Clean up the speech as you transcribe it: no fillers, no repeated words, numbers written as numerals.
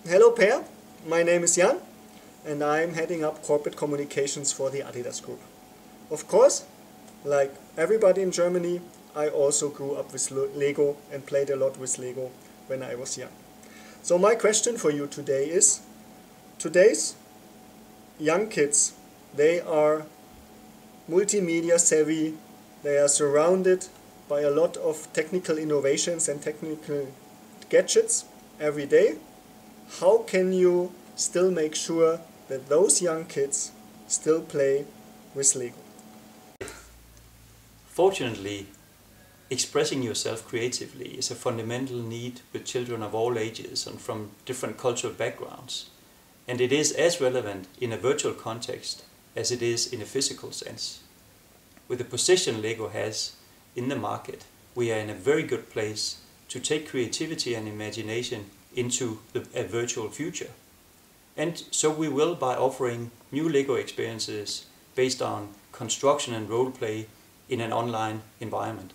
Hello Per, my name is Jan and I'm heading up corporate communications for the Adidas Group. Of course, like everybody in Germany, I also grew up with Lego and played a lot with Lego when I was young. So my question for you today is, today's young kids, they are multimedia savvy, they are surrounded by a lot of technical innovations and technical gadgets every day. How can you still make sure that those young kids still play with Lego? Fortunately, expressing yourself creatively is a fundamental need with children of all ages and from different cultural backgrounds. And it is as relevant in a virtual context as it is in a physical sense. With the position Lego has in the market, we are in a very good place to take creativity and imagination into a virtual future. And so we will by offering new Lego experiences based on construction and role play in an online environment.